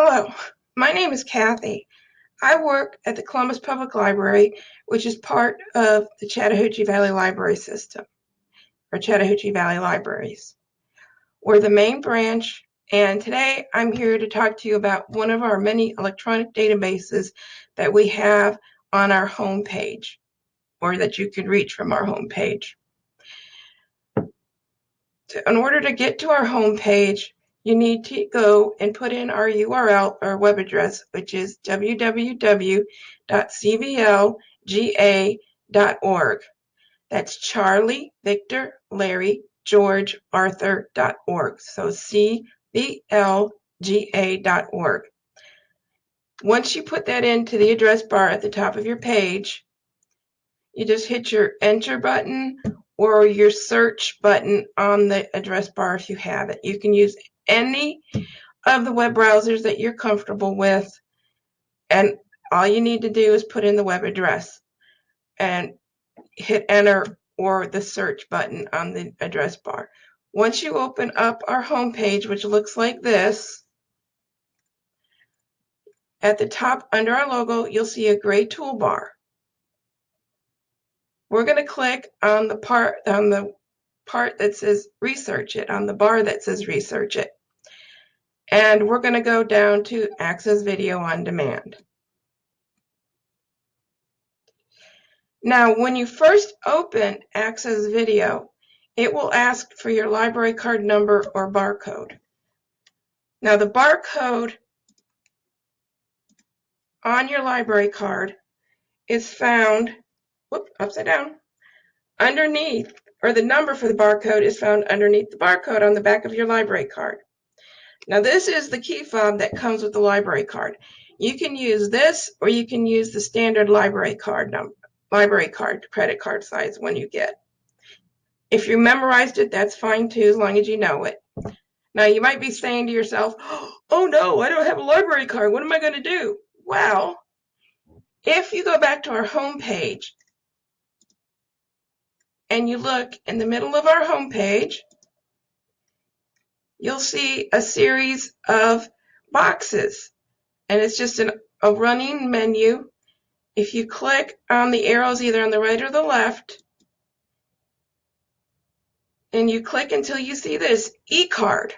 Hello, my name is Kathy. I work at the Columbus Public Library, which is part of the Chattahoochee Valley Library System, or Chattahoochee Valley Libraries. We're the main branch, and today I'm here to talk to you about one of our many electronic databases that we have on our homepage, or that you can reach from our homepage. In order to get to our homepage, you need to go and put in our URL, our web address, which is www.cvlga.org. That's Charlie, Victor, Larry, George, Arthur.org. So cvlga.org. Once you put that into the address bar at the top of your page, you just hit your enter button or your search button on the address bar if you have it. You can use any of the web browsers that you're comfortable with, and all you need to do is put in the web address and hit enter or the search button on the address bar. Once you open up our homepage, which looks like this, at the top under our logo, you'll see a gray toolbar. We're going to click on the part that says research it, on the bar that says research it. And we're going to go down to access video on demand. Now, when you first open access video, it will ask for your library card number or barcode. Now, the barcode on your library card is found, upside down, underneath, or the number for the barcode is found underneath the barcode on the back of your library card. Now, this is the key fob that comes with the library card. You can use this, or you can use the standard library card credit card size one you get. If you memorized it, that's fine too, as long as you know it. Now, you might be saying to yourself, oh no, I don't have a library card. What am I going to do? Well, if you go back to our home page and you look in the middle of our home page, you'll see a series of boxes, and it's just a running menu. If you click on the arrows either on the right or the left, and you click until you see this e-card,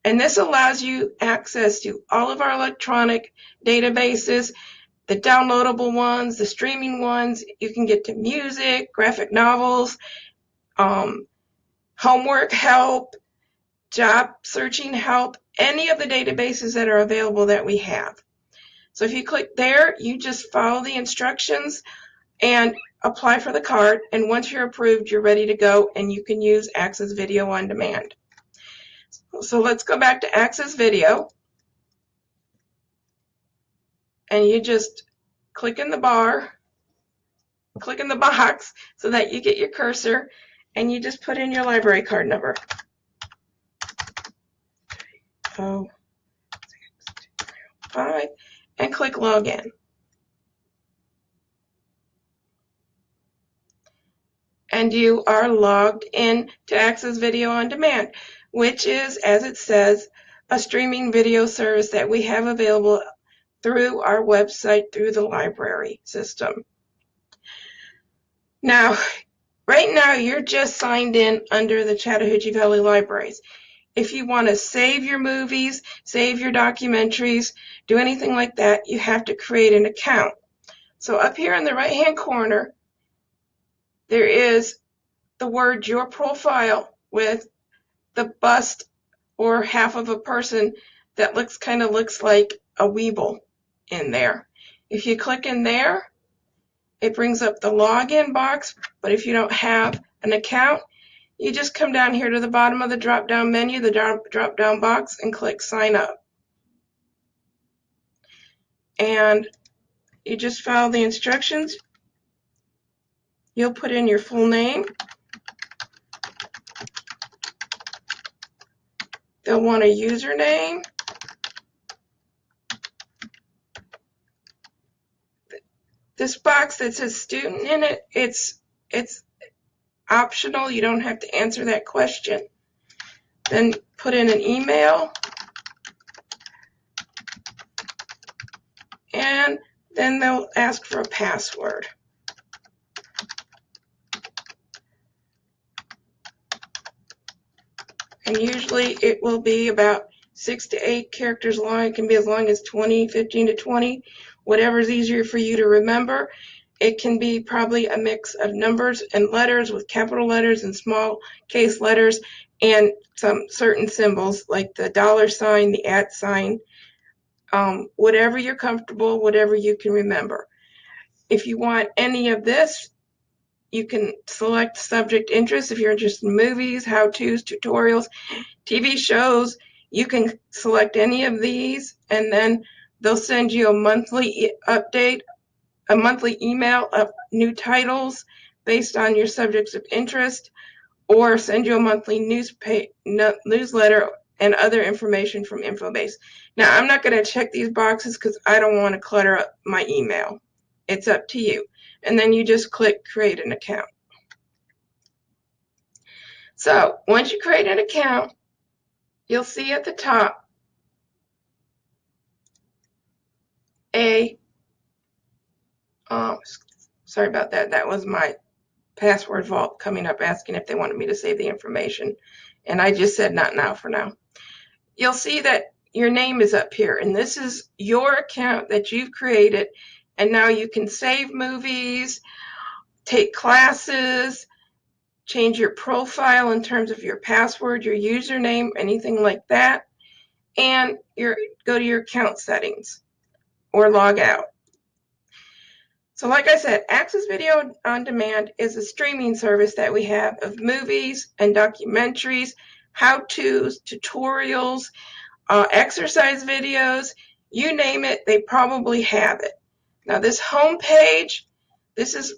and this allows you access to all of our electronic databases, the downloadable ones, the streaming ones. You can get to music, graphic novels, homework help, job searching help, any of the databases that are available that we have. So if you click there, you just follow the instructions and apply for the card, and once you're approved, you're ready to go, and you can use Access Video on Demand. So let's go back to Access Video, and you just click in the bar, click in the box so that you get your cursor, and you just put in your library card number. 0605, and click Login. And you are logged in to Access Video on Demand, which is, as it says, a streaming video service that we have available through our website, through the library system. Now, right now, you're just signed in under the Chattahoochee Valley Libraries. If you want to save your movies, save your documentaries, do anything like that, you have to create an account. So up here in the right-hand corner, there is the word Your Profile with the bust or half of a person that looks like a Weeble in there. If you click in there, it brings up the login box, but if you don't have an account, you just come down here to the bottom of the drop-down menu, the drop-down box, and click Sign Up. And you just follow the instructions. You'll put in your full name. They'll want a username. This box that says student in it, it's optional. You don't have to answer that question. Then put in an email. Then they'll ask for a password. And usually it will be about 6 to 8 characters long. It can be as long as 20, 15 to 20, whatever's easier for you to remember. It can be probably a mix of numbers and letters with capital letters and small case letters and some certain symbols like the $sign, the @sign, whatever you're comfortable, whatever you can remember. If you want any of this, you can select subject interest. If you're interested in movies, how-tos, tutorials, TV shows, you can select any of these, and then they'll send you a monthly update, a monthly email of new titles based on your subjects of interest, or send you a monthly newsletter and other information from InfoBase. Now, I'm not going to check these boxes because I don't want to clutter up my email. It's up to you. And then you just click create an account. So once you create an account, you'll see at the top sorry about that. That was my password vault coming up asking if they wanted me to save the information. And I just said not now for now. You'll see that your name is up here, and this is your account that you've created. And now you can save movies, take classes, change your profile in terms of your password, your username, anything like that, and go to your account settings or log out. So like I said, Access Video on Demand is a streaming service that we have of movies and documentaries, how-tos, tutorials, exercise videos, you name it, they probably have it. Now this home page, this is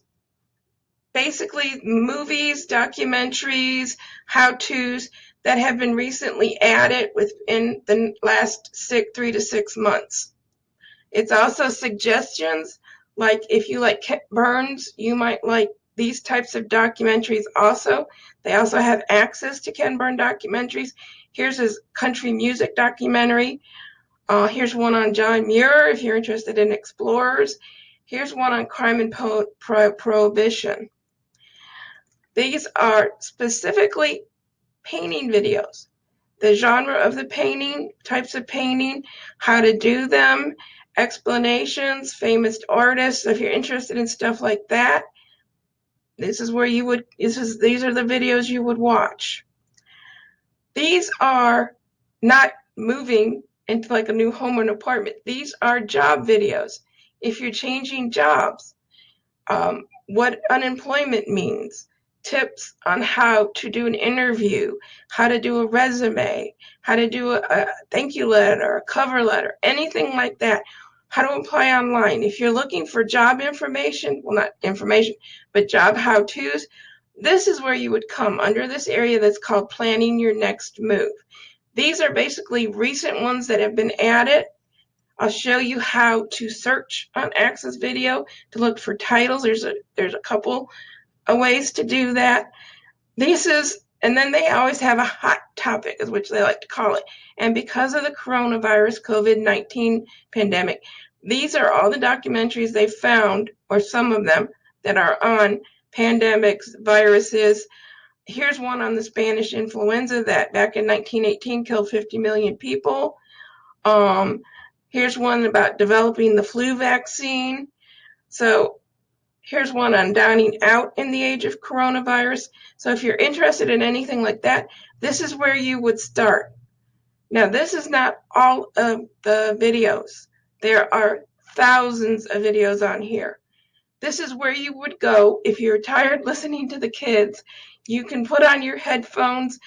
basically movies, documentaries, how-tos that have been recently added within the last 3 to 6 months. It's also suggestions, like if you like Ken Burns, you might like these types of documentaries also. They also have access to Ken Burns documentaries. Here's his country music documentary. Here's one on John Muir if you're interested in explorers. Here's one on crime and prohibition. These are specifically painting videos. The genre of the painting, types of painting, how to do them, explanations, famous artists. If you're interested in stuff like that, these are the videos you would watch. These are not moving into like a new home or an apartment. These are job videos. If you're changing jobs, what unemployment means, tips on how to do an interview, how to do a resume, how to do a thank you letter, a cover letter, anything like that, how to apply online. If you're looking for job information, well, not information, but job how-tos, this is where you would come under this area that's called planning your next move. These are basically recent ones that have been added. I'll show you how to search on Access Video to look for titles. There's a couple of ways to do that. And then they always have a hot topic, is which they like to call it. And because of the coronavirus COVID-19 pandemic, these are all the documentaries they found, or some of them, that are on pandemics, viruses. Here's one on the Spanish influenza that back in 1918 killed 50 million people. Here's one about developing the flu vaccine. So here's one on dining out in the age of coronavirus. So if you're interested in anything like that, this is where you would start. Now, this is not all of the videos. There are thousands of videos on here. This is where you would go if you're tired listening to the kids. You can put on your headphones,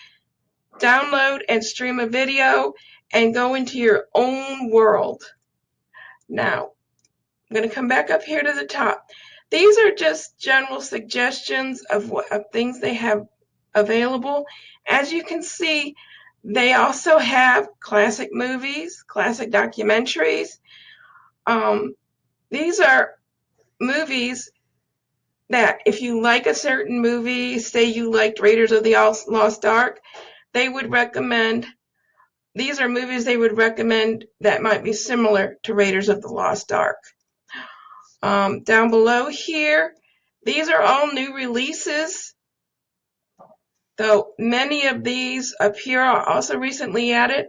download and stream a video, and go into your own world. Now, I'm going to come back up here to the top. These are just general suggestions of things they have available. As you can see, they also have classic movies, classic documentaries. These are movies that if you like a certain movie, say you liked Raiders of the Lost Ark, they would recommend, these are movies they would recommend that might be similar to Raiders of the Lost Ark. Down below here, these are all new releases, though many of these up here are also recently added.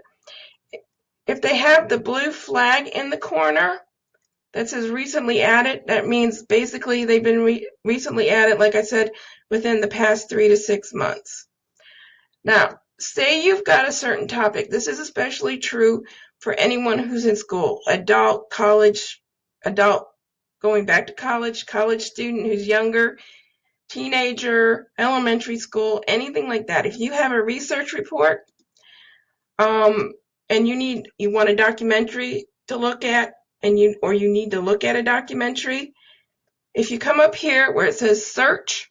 If they have the blue flag in the corner that says recently added, that means basically they've been recently added, like I said, within the past 3 to 6 months. Now, say you've got a certain topic. This is especially true for anyone who's in school, adult, college, adult going back to college, college student who's younger, teenager, elementary school, anything like that. If you have a research report, and you want a documentary to look at, you need to look at a documentary, if you come up here where it says search,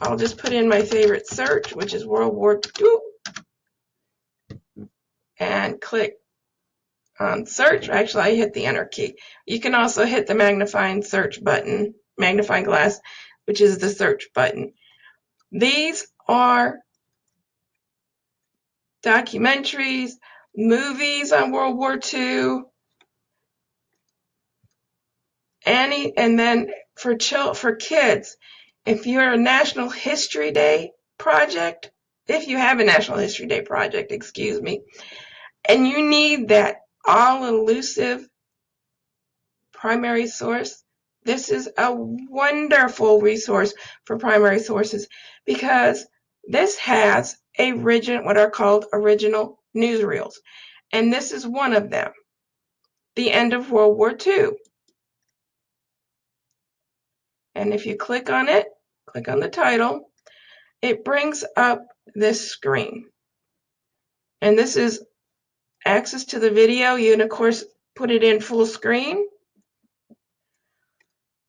I'll just put in my favorite search, which is World War II, and click on search. Actually, I hit the enter key. You can also hit the magnifying search button, magnifying glass, which is the search button. These are documentaries, movies on World War II, and then for kids, if you're a National History Day project, if you have a National History Day project, excuse me, and you need that all-elusive primary source, this is a wonderful resource for primary sources because this has what are called original newsreels, and this is one of them, the end of World War II. And if you click on it, click on the title, it brings up this screen. And this is access to the video. You can, of course, put it in full screen.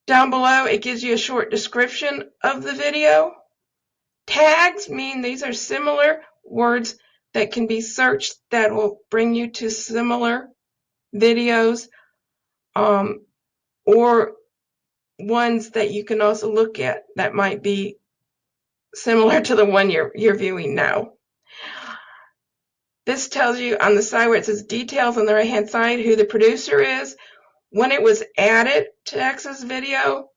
Down below, it gives you a short description of the video. Tags mean these are similar words that can be searched that will bring you to similar videos, or ones that you can also look at that might be similar to the one you're viewing now. This tells you on the side where it says details on the right hand side who the producer is, when it was added to Access Video,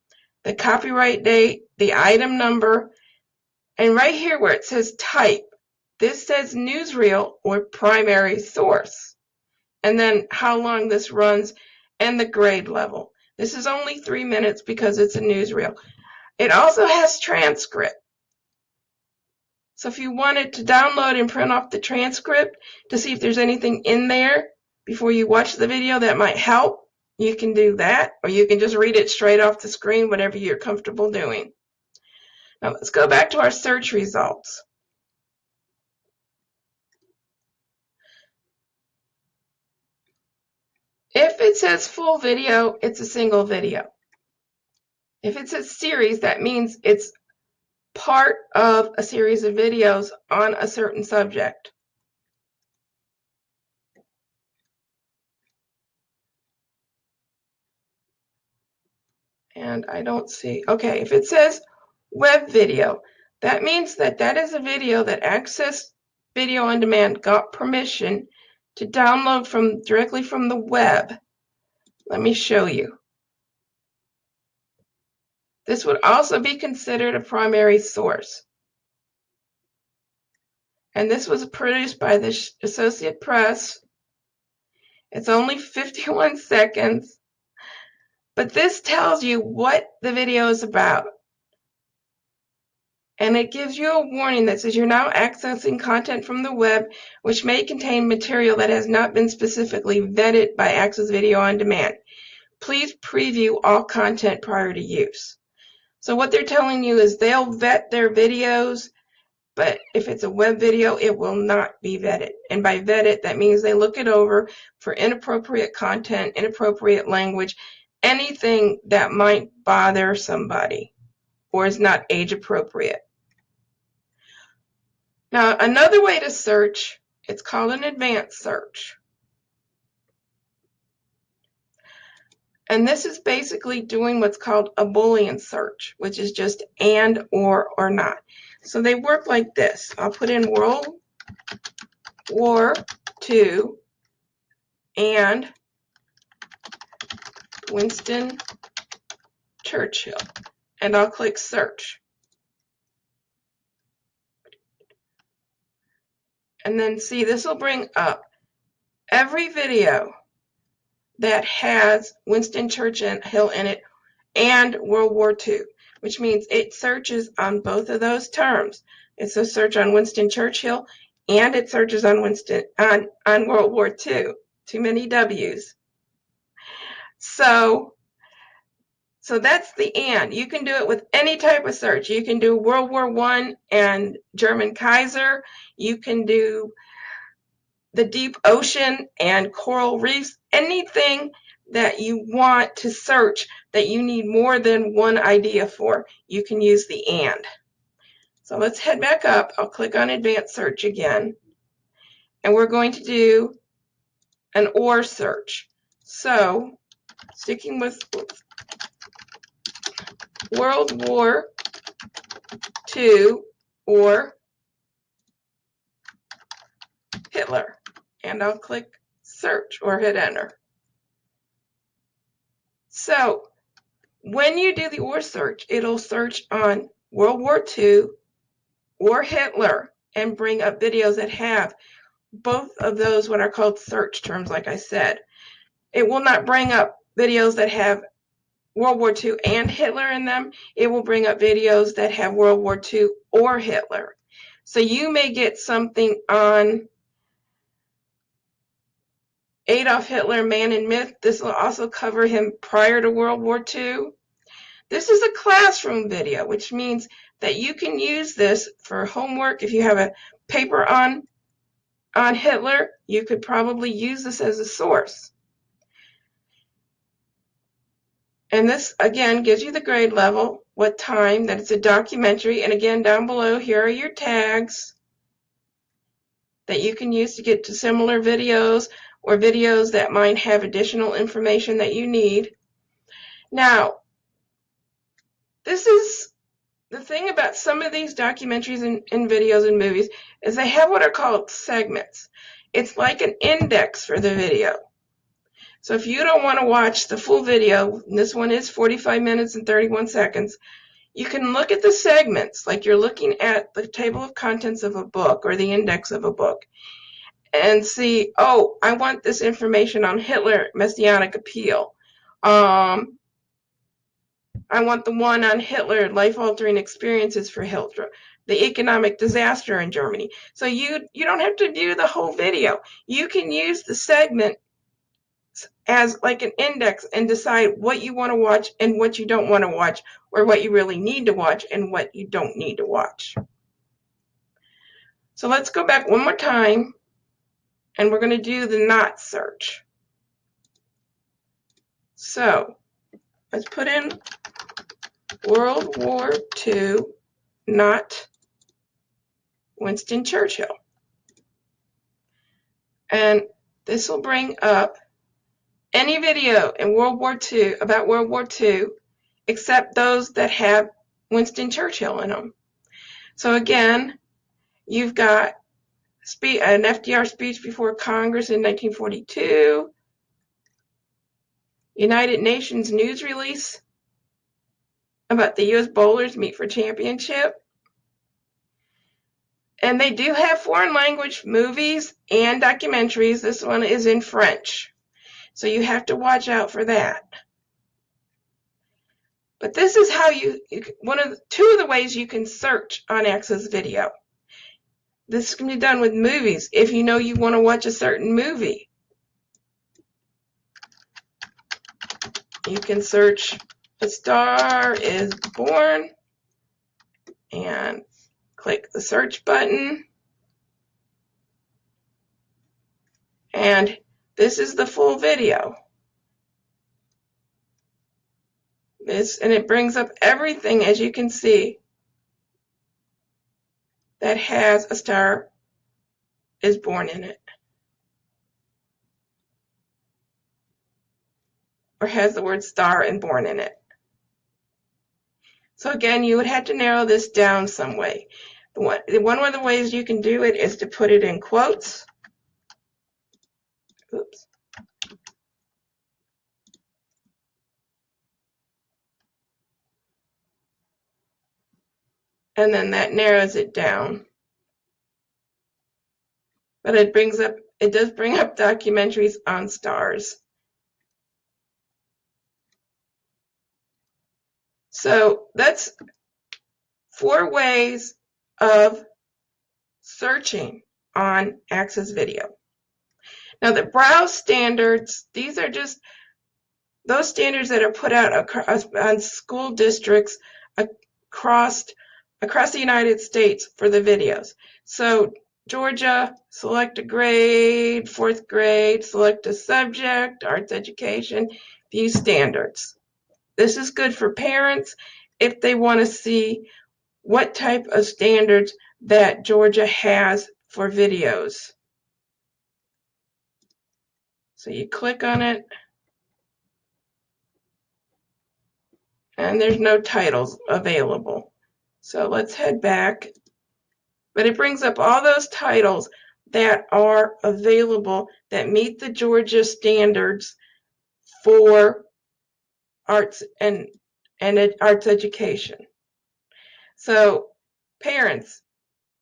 the copyright date, the item number, and right here where it says type, this says newsreel or primary source, and then how long this runs and the grade level. This is only 3 minutes because it's a newsreel. It also has transcript. So if you wanted to download and print off the transcript to see if there's anything in there before you watch the video that might help, you can do that, or you can just read it straight off the screen, whatever you're comfortable doing. Now let's go back to our search results. If it says full video, it's a single video. If it says series, that means it's part of a series of videos on a certain subject. And I don't see, okay, if it says web video, that means that is a video that Access Video on Demand got permission to download directly from the web. Let me show you. This would also be considered a primary source. And this was produced by the Associate Press. It's only 51 seconds. But this tells you what the video is about. And it gives you a warning that says you're now accessing content from the web which may contain material that has not been specifically vetted by Access Video on Demand. Please preview all content prior to use. So what they're telling you is they'll vet their videos, but if it's a web video, it will not be vetted. And by vetted, that means they look it over for inappropriate content, inappropriate language, anything that might bother somebody or is not age appropriate. Now, another way to search, it's called an advanced search. And this is basically doing what's called a Boolean search, which is just and, or not. So they work like this. I'll put in World War II and Winston Churchill, and I'll click search. And then see, this will bring up every video that has Winston Churchill in it and World War II, which means it searches on both of those terms. It's a search on Winston Churchill and it searches on World War II. Too many W's. So that's the and. You can do it with any type of search. You can do World War I and German Kaiser. You can do the deep ocean and coral reefs. Anything that you want to search that you need more than one idea for, you can use the and. So let's head back up. I'll click on advanced search again. And we're going to do an or search. So sticking with World War II or Hitler. And I'll click search or hit enter. So when you do the or search, it'll search on World War II or Hitler and bring up videos that have both of those what are called search terms, like I said. It will not bring up videos that have World War II and Hitler in them. It will bring up videos that have World War II or Hitler. So you may get something on Adolf Hitler, Man and Myth. This will also cover him prior to World War II. This is a classroom video, which means that you can use this for homework. If you have a paper on Hitler, you could probably use this as a source. And this, again, gives you the grade level, what time, that it's a documentary. And again, down below, here are your tags that you can use to get to similar videos or videos that might have additional information that you need. Now, this is the thing about some of these documentaries and videos and movies is they have what are called segments. It's like an index for the video. So if you don't want to watch the full video, and this one is 45 minutes and 31 seconds, you can look at the segments like you're looking at the table of contents of a book or the index of a book and see, oh, I want this information on Hitler Messianic appeal. I want the one on Hitler, life-altering experiences for Hitler, the economic disaster in Germany. So you don't have to view the whole video. You can use the segment as like an index and decide what you want to watch and what you don't want to watch, or what you really need to watch and what you don't need to watch. So let's go back one more time and we're going to do the not search. So let's put in World War II, not Winston Churchill. And this will bring up any video in World War II about World War II except those that have Winston Churchill in them. So again, you've got an FDR speech before Congress in 1942, United Nations news release about the U.S. bowlers meet for championship. And they do have foreign language movies and documentaries. This one is in French. So you have to watch out for that. But this is how two of the ways you can search on Access Video. This can be done with movies if you know you want to watch a certain movie. You can search A Star is Born and click the search button. And this is the full video. And it brings up everything, as you can see, that has A Star is Born in it, or has the word star and born in it. So again, you would have to narrow this down some way. One of the ways you can do it is to put it in quotes. Oops. and then that narrows it down. But it does bring up documentaries on stars. So that's 4 ways of searching on Access Video. Now the browse standards, these are just those standards that are put out on school districts across the United States for the videos. So Georgia, select a grade, 4th grade, select a subject, arts education, view standards. This is good for parents if they want to see what type of standards that Georgia has for videos. So you click on it, and there's no titles available. So let's head back. But it brings up all those titles that are available that meet the Georgia standards for arts and arts education. So parents,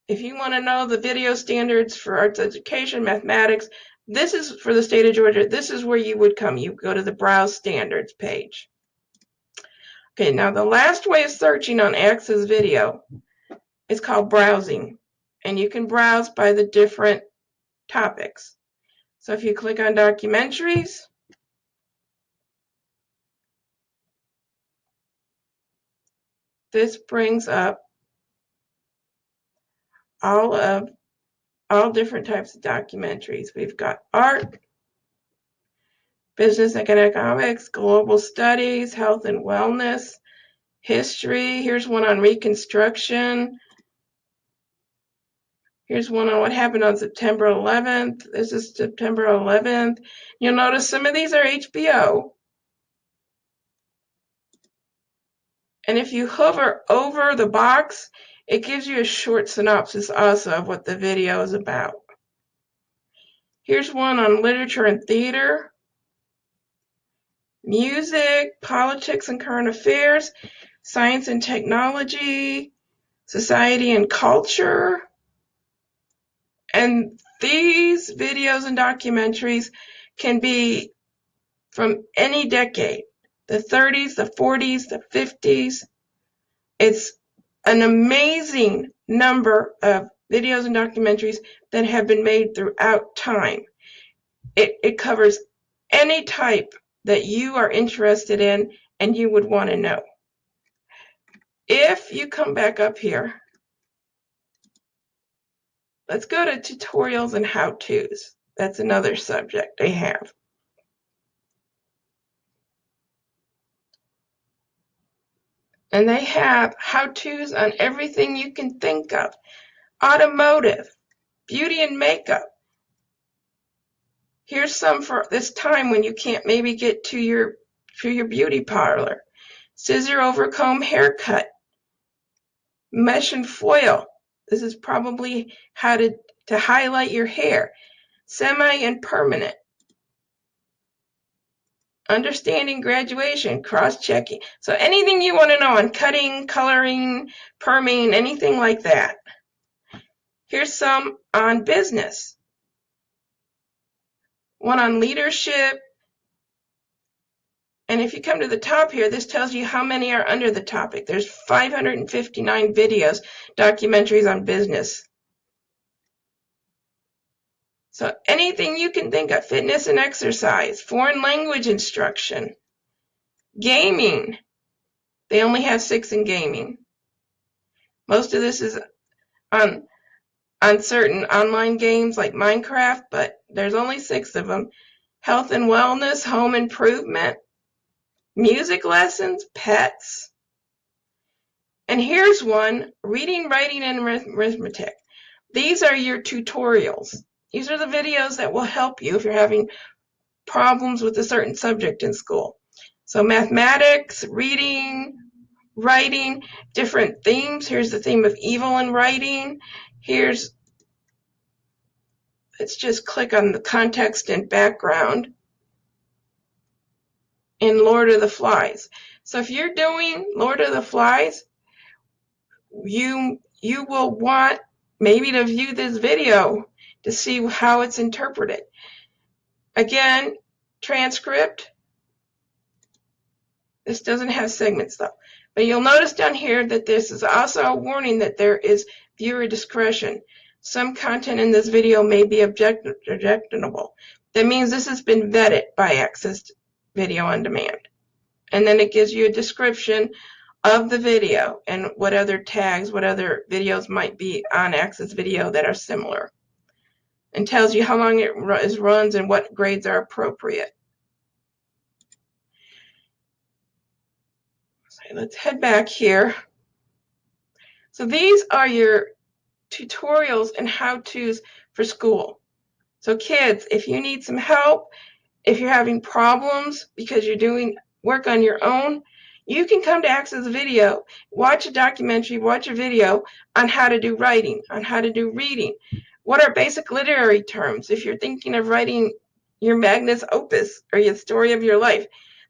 if you want to know the video standards for arts education, mathematics, this is for the state of Georgia. This is where you would come. You go to the Browse Standards page. Okay, now the last way of searching on Access Video is called browsing. And you can browse by the different topics. So if you click on documentaries, this brings up all different types of documentaries. We've got art, business and economics, global studies, health and wellness, history. Here's one on Reconstruction. Here's one on what happened on September 11th. This is September 11th. You'll notice some of these are HBO. And if you hover over the box, it gives you a short synopsis also of what the video is about. Here's one on literature and theater, music, politics and current affairs, science and technology, society and culture. And these videos and documentaries can be from any decade, the 30s, the 40s, the 50s. It's an amazing number of videos and documentaries that have been made throughout time. It covers any type that you are interested in and you would want to know. If you come back up here, let's go to tutorials and how-tos. That's another subject they have. And they have how-tos on everything you can think of. Automotive, beauty and makeup. Here's some for this time when you can't maybe get to your beauty parlor. Scissor over comb haircut. Mesh and foil. This is probably how to highlight your hair. Semi and permanent. Understanding graduation, cross-checking. So anything you want to know on cutting, coloring, perming, anything like that. Here's some on business. One on leadership. And if you come to the top here, this tells you how many are under the topic. There's 559 videos, documentaries on business. So anything you can think of, fitness and exercise, foreign language instruction, gaming. They only have 6 in gaming. Most of this is on certain online games like Minecraft, but there's only 6 of them. Health and wellness, home improvement, music lessons, pets. And here's one, reading, writing, and arithmetic. These are your tutorials. These are the videos that will help you if you're having problems with a certain subject in school. So mathematics, reading, writing, different themes. Here's the theme of evil in writing. Let's just click on the context and background in Lord of the Flies. So if you're doing Lord of the Flies, you will want maybe to view this video to see how it's interpreted. Again, transcript. This doesn't have segments though. But you'll notice down here that this is also a warning that there is viewer discretion. Some content in this video may be objectionable. That means this has been vetted by Access Video on Demand. And then it gives you a description of the video and what other tags, what other videos might be on Access Video that are similar. And tells you how long it runs and what grades are appropriate. So let's head back here. So these are your tutorials and how-tos for school. So kids, if you need some help, if you're having problems because you're doing work on your own, you can come to Access Video, watch a documentary, watch a video on how to do writing, on how to do reading. What are basic literary terms? If you're thinking of writing your magnus opus or your story of your life,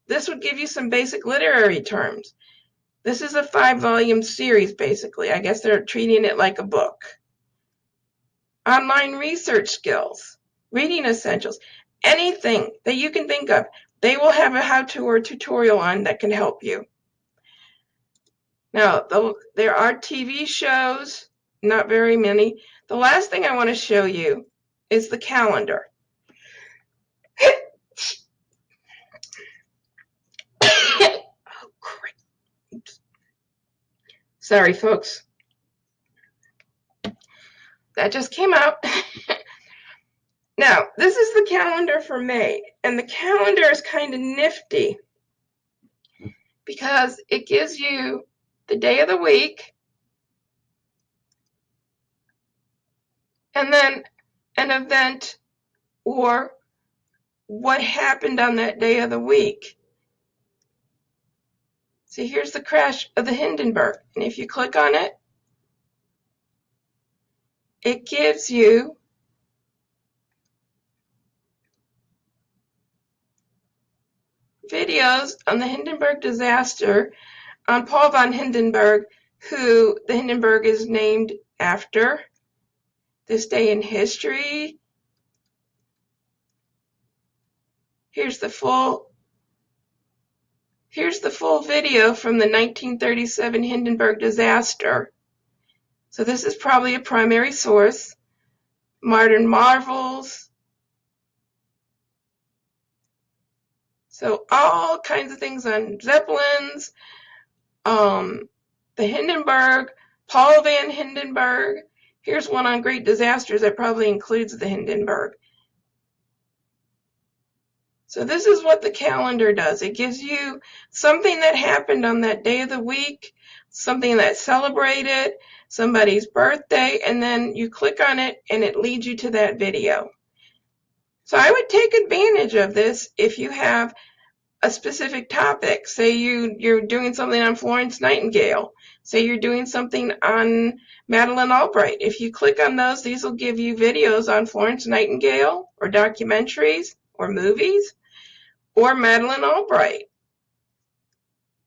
this would give you some basic literary terms. This is a 5-volume series, basically. I guess they're treating it like a book. Online research skills, reading essentials, anything that you can think of, they will have a how-to or tutorial on that can help you. Now, there are TV shows, not very many. The last thing I want to show you is the calendar. Oh, crap. Oops. Sorry, folks. That just came out. Now, this is the calendar for May, and the calendar is kind of nifty because it gives you the day of the week and then an event or what happened on that day of the week. See, here's the crash of the Hindenburg, and if you click on it, it gives you videos on the Hindenburg disaster, on Paul von Hindenburg, who the Hindenburg is named after, this day in history. Here's the full video from the 1937 Hindenburg disaster. So this is probably a primary source. Modern marvels. So all kinds of things on Zeppelins, the Hindenburg, Paul van Hindenburg. Here's one on great disasters that probably includes the Hindenburg. So this is what the calendar does. It gives you something that happened on that day of the week, something that celebrated, somebody's birthday, and then you click on it and it leads you to that video. So I would take advantage of this if you have a specific topic. Say you're doing something on Florence Nightingale. Say you're doing something on Madeleine Albright. If you click on those, these will give you videos on Florence Nightingale or documentaries or movies or Madeleine Albright.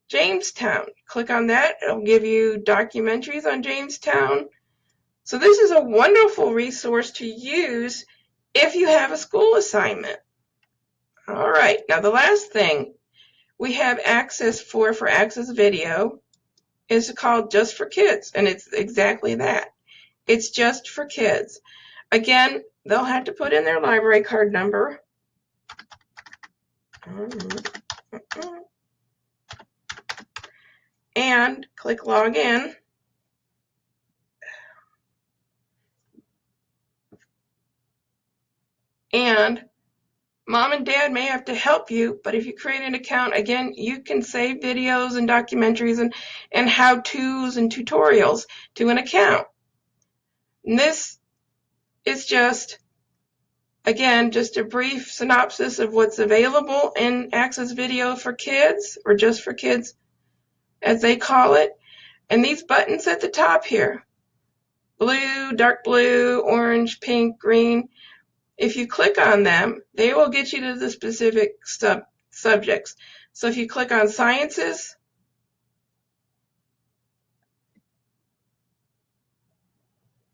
Jamestown. Click on that. It'll give you documentaries on Jamestown. So this is a wonderful resource to use if you have a school assignment. All right, now the last thing we have access for Access Video is called Just for Kids, and it's exactly that. It's just for kids. Again, they'll have to put in their library card number. And click log in. And Mom and Dad may have to help you, but if you create an account, again, you can save videos and documentaries and how-tos and tutorials to an account. And this is just, again, just a brief synopsis of what's available in Access Video for Kids, or Just for Kids, as they call it. And these buttons at the top here, blue, dark blue, orange, pink, green, if you click on them, they will get you to the specific subjects. So if you click on sciences,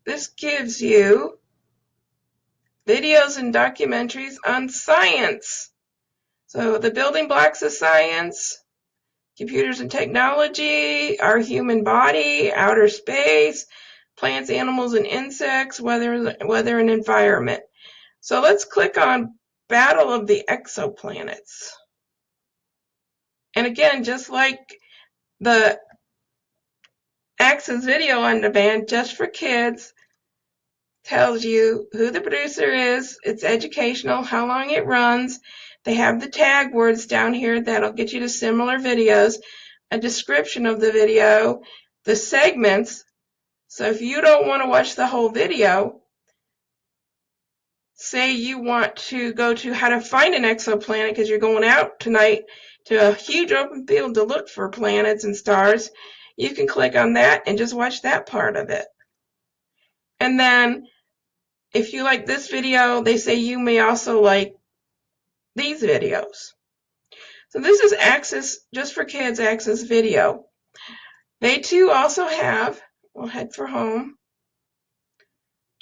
This gives you videos and documentaries on science. So the building blocks of science, computers and technology, our human body, outer space, plants, animals, and insects, weather and environment. So let's click on Battle of the Exoplanets. And again, just like the Access Video on Demand, just for kids, tells you who the producer is, it's educational, how long it runs. They have the tag words down here that'll get you to similar videos, a description of the video, the segments. So if you don't want to watch the whole video, say you want to go to how to find an exoplanet because you're going out tonight to a huge open field to look for planets and stars, you can click on that and just watch that part of it. And then if you like this video, they say you may also like these videos. So this is Access, just for kids, Access Video. They too also have, we'll head for home,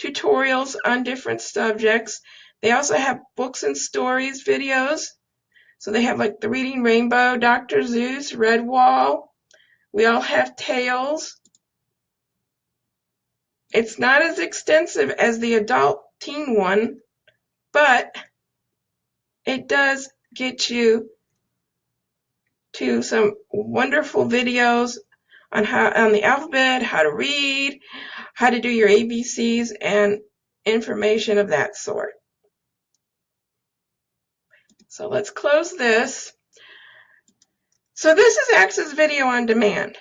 tutorials on different subjects. They also have books and stories videos. So they have like The Reading Rainbow, Dr. Zeus, Redwall. We all have Tales. It's not as extensive as the adult teen one, but it does get you to some wonderful videos on the alphabet, how to read, how to do your ABCs, and information of that sort. So let's close this. So this is Access Video on Demand.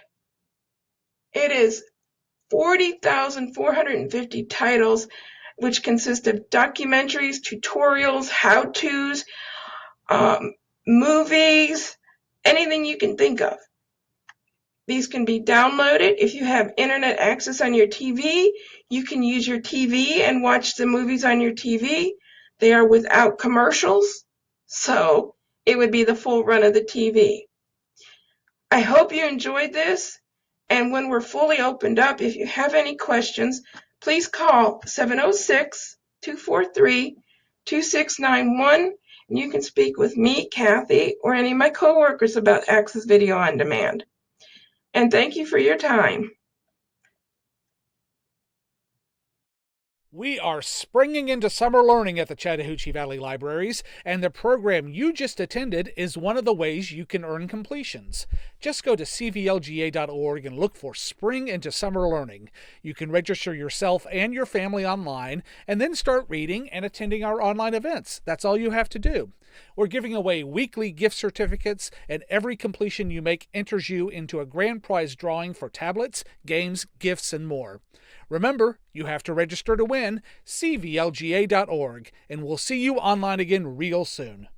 It is 40,450 titles, which consist of documentaries, tutorials, how-tos, movies, anything you can think of. These can be downloaded. If you have internet access on your TV, you can use your TV and watch the movies on your TV. They are without commercials, so it would be the full run of the TV. I hope you enjoyed this, and when we're fully opened up, if you have any questions, please call 706-243-2691, and you can speak with me, Kathy, or any of my coworkers about Access Video on Demand. And thank you for your time. We are springing into summer learning at the Chattahoochee Valley Libraries, and the program you just attended is one of the ways you can earn completions. Just go to cvlga.org and look for Spring into Summer Learning. You can register yourself and your family online, and then start reading and attending our online events. That's all you have to do. We're giving away weekly gift certificates, and every completion you make enters you into a grand prize drawing for tablets, games, gifts, and more. Remember, you have to register to win. cvlga.org, and we'll see you online again real soon.